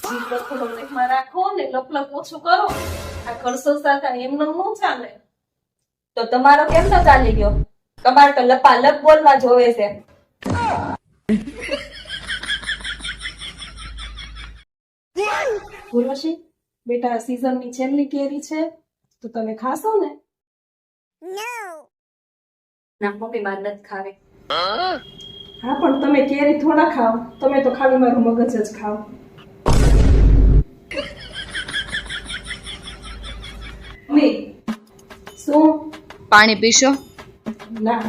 જીભ થોડો લેખમાં રાખો ને લપલપ ઓછું કરો. આ ઘર સંસાર એમને ન ચાલે. તો તમારો કેમ ન ચાલી ગયો? તમારે તો લપાલપ બોલવા જોવે છે. ઉર્વશી, બેટા સીઝનની છેલ્લી કેરી છે તો તમે ખાશો ને? ના મમ્મી, મારે નથી ખાવી. હા, પણ તમે કેરી થોડા ખાઓ, તમે તો ખાલી મારું મગજ જ ખાઓ. મમ્મી, શું? પાણી પીશો? ના.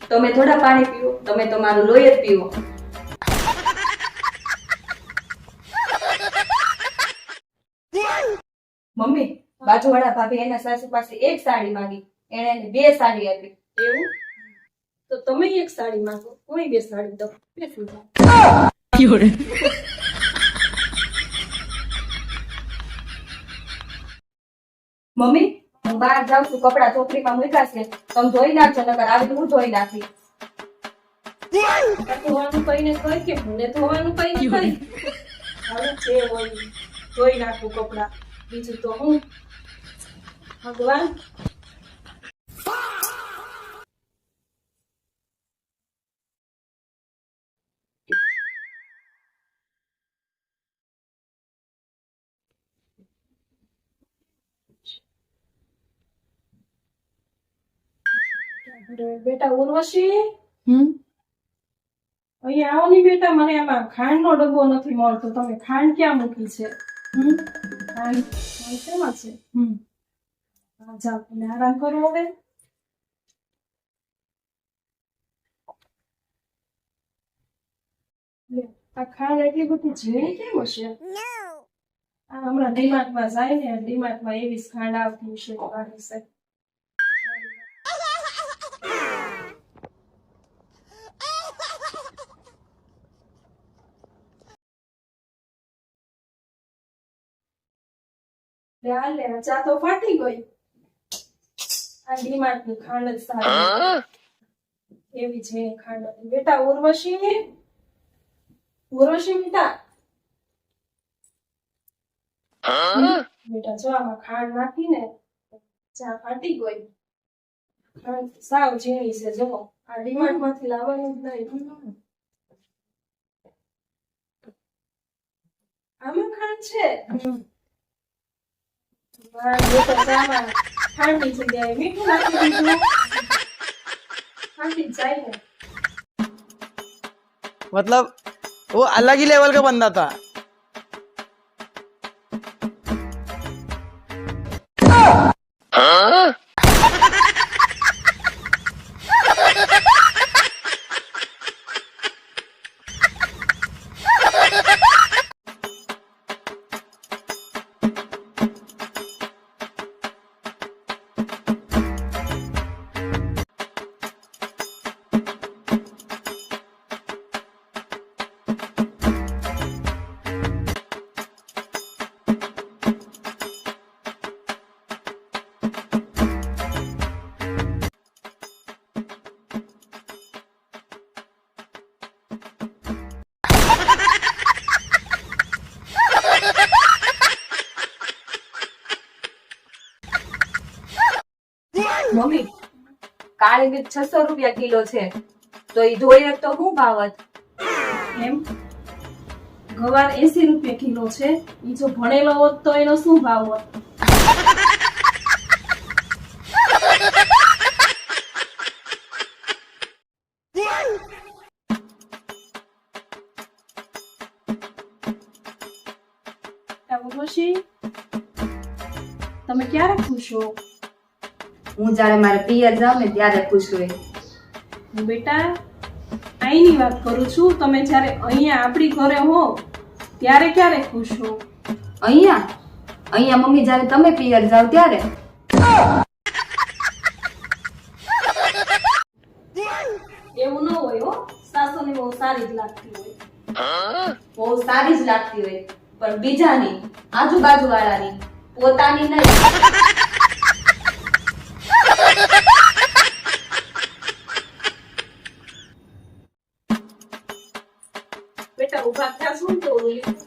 તમે થોડા પાણી પીવો, તમે તો મારું લોહી જ પીવો. મમ્મી, બાજુવાળા ભાભી એના સાસુ પાસે એક સાડી માંગી, એણે એને 2 સાડી આપી. એવું? તો તમે એક સાડી માંગો, હું 2 સાડી દઉં. બેસી જાઓ. મમ્મી, હું બહાર જાઉં છું, કપડા ચોકડીમાં મૂક્યા છે, તમે ધોઈ નાખજો, નકર આવી હું ધોઈ નાખી. ધોવાનું કઈને કઈ કે મને ધોવાનું કઈને કઈ. હવે જે હોય ધોઈ નાખું કપડા, બીજું તો હું. ભગવાન. બેટા ઉર્વશી, અહીંયા આવો ની બેટા. મને આમાં ખાંડનો ડબ્બો નથી મળતો. તમે ખાંડ ક્યાં મૂકી છે? ખાંડ શેમાં છે? હા, જાઓ તમે આરામ કરો હવે. લે, આ ખાંડ એટલી બધી ઝીણી કેમ હશે? આ હમણાં ડીમાર્ટમાં જાય ને, ડીમાર્ટમાં એવી જ ખાંડ આવતી હશે. પાણી છે. લે, ચા તો ફાટી ગઈ. આ ડીમાર્ટની ખાંડ જ સારી. એવી છે ખાંડ. બેટા ઉર્વશી, ઉર્વશી બેટા. બેટા જો આમાં ખાંડ નાખીને ચા ફાટી ગઈ. ખાંડ સાવ ઝીણી છે. જો આ ડીમાર્ટ માંથી લાવવાનું જ નહીં. આમાં ખાંડ છે. ખાંડની જગ્યાએ મીઠું નાખી દીધું. ખાંડી જાય ને. मतलब वो अलग ही लेवल का बंदा था। મમ્મી, કાળી મિર્ચ 600 રૂપિયા કિલો છે, તો એ ધોઈએ તો શું ભાવ જ? એમ? ગવાર 80 રૂપિયા કિલો છે. ઈ જો ભણેલો હોત તો એનો શું ભાવ હોત? ઉર્વશી, તમે ક્યારે ખુશ હો? હું જયારે મારે પિયર જાઉં ને ત્યારે ખુશ હોય. બેટા, અહીંની વાત કરું છું. તમે જ્યારે અહીંયા આપણી ઘરે હો ત્યારે ક્યારે ખુશ હો? અહીંયા મમ્મી જયારે તમે પિયર જાવ ત્યારે. એવું ન હોય હો. સાસુને બહુ સારી જ લાગતી હોય. બહુ સારી જ લાગતી હોય, પણ બીજાની, આજુબાજુ વાળાની, પોતાની નહીં. બેટા ઉભા થયા શું તો લીધું